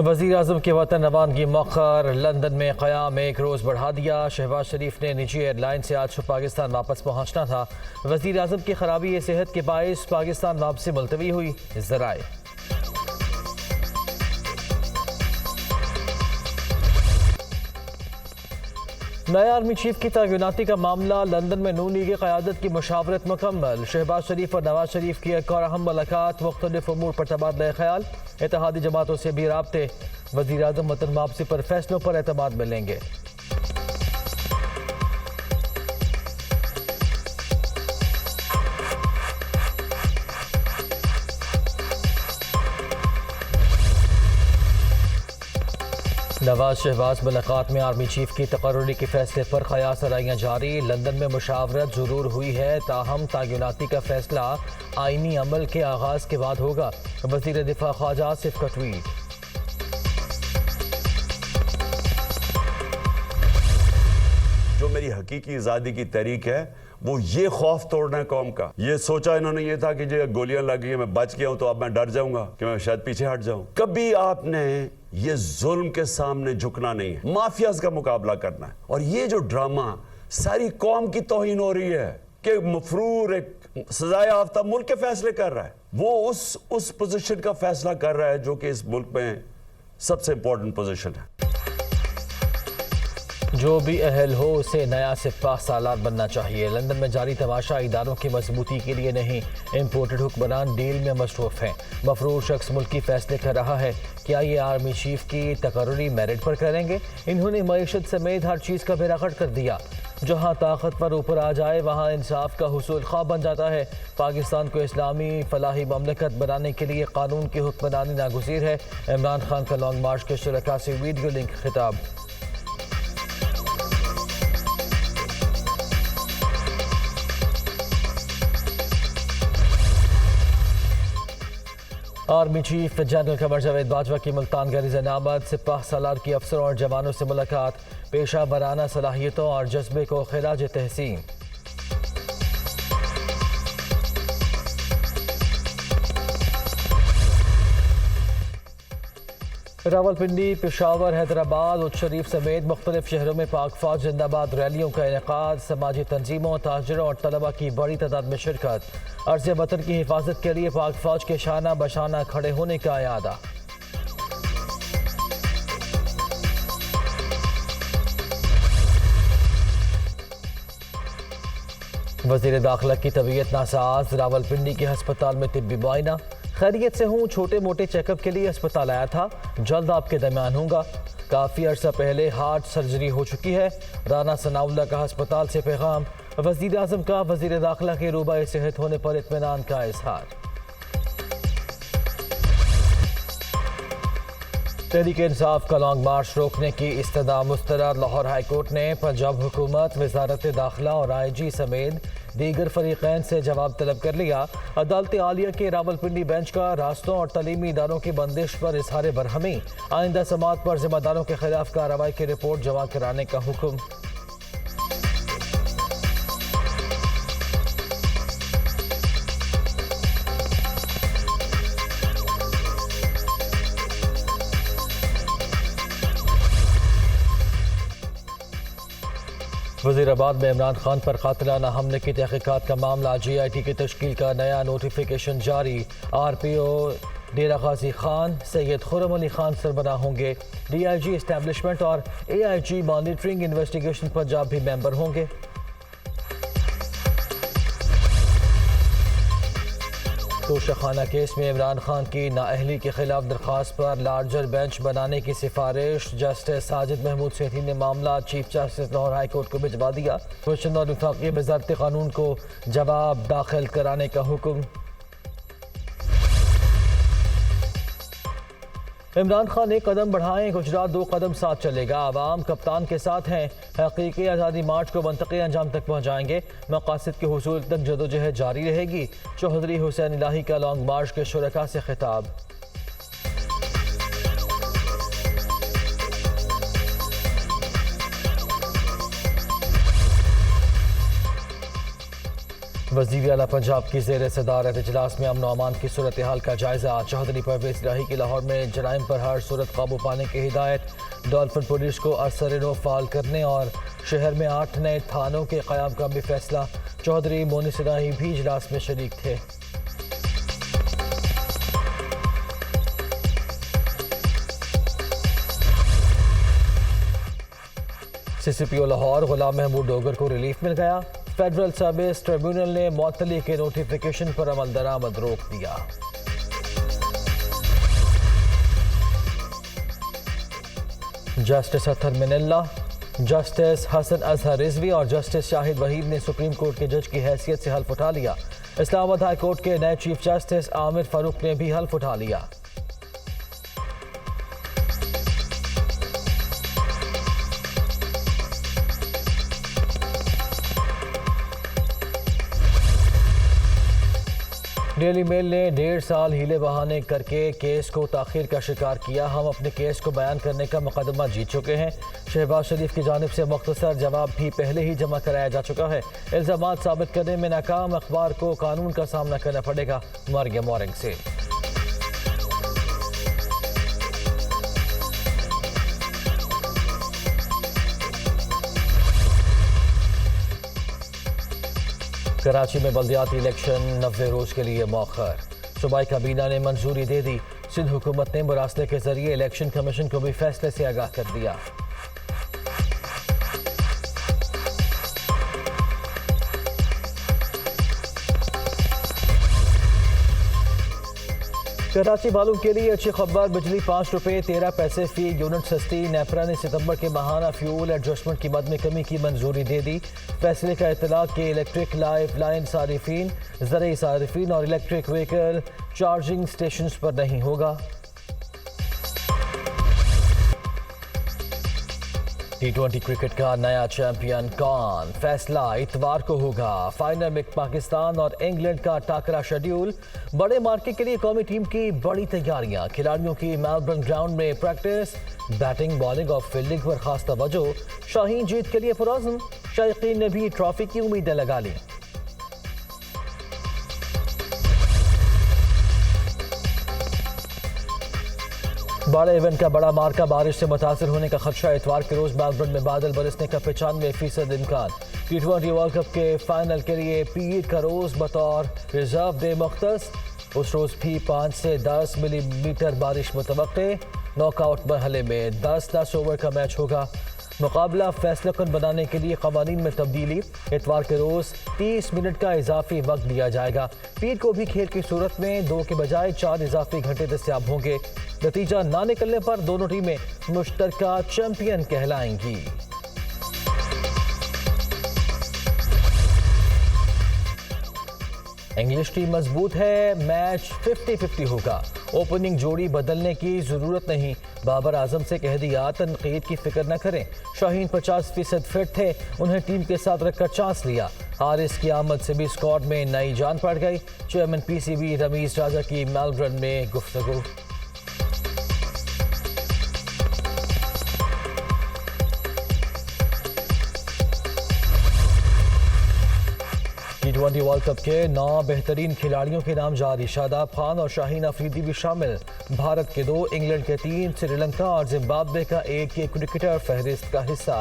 وزیر اعظم کے وطن روانگی موخر لندن میں قیام ایک روز بڑھا دیا۔ شہباز شریف نے نجی ایئر لائن سے آج پاکستان واپس پہنچنا تھا۔ وزیر اعظم کی خرابی صحت کے باعث پاکستان واپسی ملتوی ہوئی۔ ذرائع نئے آرمی چیف کی تعیناتی کا معاملہ لندن میں نون لیگ قیادت کی مشاورت مکمل۔ شہباز شریف اور نواز شریف کی ایک اور اہم ملاقات، مختلف امور پر تبادلہ خیال، اتحادی جماعتوں سے بھی رابطے۔ وزیر اعظم وطن واپسی پر فیصلوں پر اعتماد ملیں گے۔ نواز شہباز ملاقات میں آرمی چیف کی تقرری کے فیصلے پر قیاس آرائیاں جاری۔ لندن میں مشاورت ضرور ہوئی ہے، تاہم تعیناتی کا فیصلہ آئینی عمل کے آغاز کے بعد ہوگا۔ وزیر دفاع خواجہ آصف کا ٹویٹ۔ جو میری حقیقی آزادی کی تحریک ہے وہ یہ خوف توڑنا ہے قوم کا۔ یہ سوچا انہوں نے یہ تھا کہ جو گولیاں لگ گئی ہیں میں بچ گیا ہوں تو اب میں ڈر جاؤں گا کہ میں شاید پیچھے ہٹ جاؤں۔ کبھی آپ نے یہ ظلم کے سامنے جھکنا نہیں ہے، مافیاز کا مقابلہ کرنا ہے۔ اور یہ جو ڈرامہ ساری قوم کی توہین ہو رہی ہے کہ مفرور ایک سزائے یافتہ ملک کے فیصلے کر رہا ہے، وہ اس پوزیشن کا فیصلہ کر رہا ہے جو کہ اس ملک میں سب سے امپورٹنٹ پوزیشن ہے۔ جو بھی اہل ہو اسے نیا سپاہ سالار بننا چاہیے۔ لندن میں جاری تماشا اداروں کی مضبوطی کے لیے نہیں، امپورٹڈ حکمران ڈیل میں مصروف ہیں۔ مفرور شخص ملکی فیصلے کر رہا ہے، کیا یہ آرمی چیف کی تقرری میرٹ پر کریں گے؟ انہوں نے معیشت سمیت ہر چیز کا بیڑا غرق کر دیا۔ جہاں طاقتور اوپر آ جائے وہاں انصاف کا حصول خواب بن جاتا ہے۔ پاکستان کو اسلامی فلاحی مملکت بنانے کے لیے قانون کی حکمرانی ناگزیر ہے۔ عمران خان کا لانگ مارچ کے شرکاء سے ویڈیو لنک خطاب۔ Army chief general Qamar Javed Bajwa کی ملتان کا رضا نامت، سپاہ سالار کی افسروں اور جوانوں سے ملاقات، پیشہ ورانہ صلاحیتوں اور جذبے کو خراج تحسین۔ راولپنڈی، پشاور، حیدرآباد، اچ شریف سمیت مختلف شہروں میں پاک فوج زندہ باد ریلیوں کا انعقاد، سماجی تنظیموں، تاجروں اور طلبہ کی بڑی تعداد میں شرکت۔ عرض وطن کی حفاظت کے لیے پاک فوج کے شانہ بشانہ کھڑے ہونے کا اعادہ۔ وزیر داخلہ کی طبیعت ناساز، راولپنڈی کے ہسپتال میں طبی معائنہ۔ خیریت سے ہوں، چھوٹے موٹے چیک اپ کے لیے اسپتال آیا تھا، جلد آپ کے درمیان ہوں گا۔ کافی عرصہ پہلے ہارٹ سرجری ہو چکی ہے۔ رانا ثناء اللہ کا ہسپتال سے پیغام۔ وزیر اعظم کا وزیر داخلہ کے روبہ صحت ہونے پر اطمینان کا اظہار۔ تحریک انصاف کا لانگ مارچ روکنے کی استدعا مسترد۔ لاہور ہائی کورٹ نے پنجاب حکومت، وزارت داخلہ اور آئی جی سمیت دیگر فریقین سے جواب طلب کر لیا۔ عدالت عالیہ کے راولپنڈی بینچ کا راستوں اور تعلیمی اداروں کی بندش پر اظہار برہمی، آئندہ سماعت پر ذمہ داروں کے خلاف کارروائی کی رپورٹ جمع کرانے کا حکم۔ وزیر آباد میں عمران خان پر قاتلانہ حملے کی تحقیقات کا معاملہ، جی آئی ٹی کی تشکیل کا نیا نوٹیفیکیشن جاری۔ آر پی او ڈیرہ غازی خان سید خرم علی خان سربراہ ہوں گے۔ ڈی آئی جی اسٹیبلشمنٹ اور اے آئی جی مانیٹرنگ انویسٹیگیشن پنجاب بھی ممبر ہوں گے۔ توشہ خانہ کیس میں عمران خان کی نااہلی کے خلاف درخواست پر لارجر بینچ بنانے کی سفارش، جسٹس ساجد محمود سیٹھی نے معاملہ chief justice Lahore high court کو بھجوا دیا۔ کمیشن اور وفاقی وزارت قانون کو جواب داخل کرانے کا حکم۔ عمران خان ایک قدم بڑھائیں، گجرات 2 قدم ساتھ چلے گا۔ عوام کپتان کے ساتھ ہیں، حقیقی آزادی مارچ کو منطقی انجام تک پہنچائیں گے۔ مقاصد کے حصول تک جدوجہد جاری رہے گی۔ چوہدری حسین الہی کا لانگ مارچ کے شرکاء سے خطاب۔ وزیر اعلیٰ پنجاب کی زیر صدارت اجلاس میں امن و امان کی صورتحال کا جائزہ. چودھری پرویز الہی کی لاہور میں جرائم پر ہر صورت قابو پانے کی ہدایت. ڈولفن پولیس کو ارسر نو فعال کرنے اور شہر میں 8 نئے تھانوں کے قیام کا بھی فیصلہ. چودھری مونس الہی بھی اجلاس میں شریک تھے. سی سی پی او لاہور غلام محمود ڈوگر کو ریلیف مل گیا. فیڈرل سروس ٹریبیونل نے معطلی کے نوٹیفیکیشن پر عمل درآمد روک دیا. جسٹس اطہر منلہ، جسٹس حسن اظہر رضوی اور جسٹس شاہد وحید نے سپریم کورٹ کے جج کی حیثیت سے حلف اٹھا لیا. اسلام آباد ہائی کورٹ کے نئے چیف جسٹس عامر فاروق نے بھی حلف اٹھا لیا. ڈیلی میل نے 1.5 سال ہیلے بہانے کر کے کیس کو تاخیر کا شکار کیا. ہم اپنے کیس کو بیان کرنے کا مقدمہ جیت چکے ہیں. شہباز شریف کی جانب سے مختصر جواب بھی پہلے ہی جمع کرایا جا چکا ہے. الزامات ثابت کرنے میں ناکام اخبار کو قانون کا سامنا کرنا پڑے گا. مریم وارنگ سے کراچی میں بلدیاتی الیکشن 90 روز کے لیے مؤخر. صوبائی کابینہ نے منظوری دے دی. سندھ حکومت نے مراسلے کے ذریعے الیکشن کمیشن کو بھی فیصلے سے آگاہ کر دیا. کراچی والوں کے لیے اچھی خبر. بجلی 5 روپے 13 پیسے فی یونٹ سستی. نیپرا نے ستمبر کے ماہانہ فیول ایڈجسٹمنٹ کی مد میں کمی کی منظوری دے دی. فیصلے کا اطلاق کہ الیکٹرک لائف لائن صارفین، زرعی صارفین اور الیکٹرک وہیکل چارجنگ سٹیشنز پر نہیں ہوگا. T20 کرکٹ کا نیا چیمپئن کون؟ فیصلہ اتوار کو ہوگا. فائنل میں پاکستان اور انگلینڈ کا ٹاکرا شیڈیول. بڑے مارکے کے لیے قومی ٹیم کی بڑی تیاریاں. کھلاڑیوں کی میلبرن گراؤنڈ میں پریکٹس. بیٹنگ، بالنگ اور فیلڈنگ پر خاص توجہ. شاہین جیت کے لیے پرعزم. شائقین نے بھی ٹرافی کی امیدیں لگا لی. بڑے ایونٹ کا بڑا مارکا بارش سے متاثر ہونے کا خدشہ. اتوار کے روز میلبرن میں بادل برسنے کا 95% امکان. T20 ورلڈ کپ کے فائنل کے لیے پیر کا روز بطور ریزرو ڈے مختص. اس روز بھی 5 سے 10 ملی میٹر بارش متوقع. ناک آؤٹ مرحلے میں 10 اوور کا میچ ہوگا. مقابلہ فیصلہ کن بنانے کے لیے قوانین میں تبدیلی. اتوار کے روز 30 منٹ کا اضافی وقت دیا جائے گا. پیر کو بھی کھیل کی صورت میں 2 کے بجائے 4 اضافی گھنٹے دستیاب ہوں گے. نتیجہ نہ نکلنے پر دونوں ٹیمیں مشترکہ چیمپئن کہلائیں گی. انگلش ٹیم مضبوط ہے. میچ 50-50 ہوگا. اوپننگ جوڑی بدلنے کی ضرورت نہیں. بابر اعظم سے کہہ دیا تنقید کی فکر نہ کریں. شاہین 50% فٹ تھے. انہیں ٹیم کے ساتھ رکھ کر چانس لیا. حارث کی آمد سے بھی اسکواڈ میں نئی جان پڑ گئی. Chairman P C B Ramiz Raja کی میلبرن میں گفتگو. T20 ورلڈ کپ کے 9 بہترین کھلاڑیوں کے نام جاری. شاداب خان اور شاہین افریدی بھی شامل. بھارت کے 2، انگلینڈ کے 3، سری لنکا اور زمبابوے کا 1 کرکٹر فہرست کا حصہ.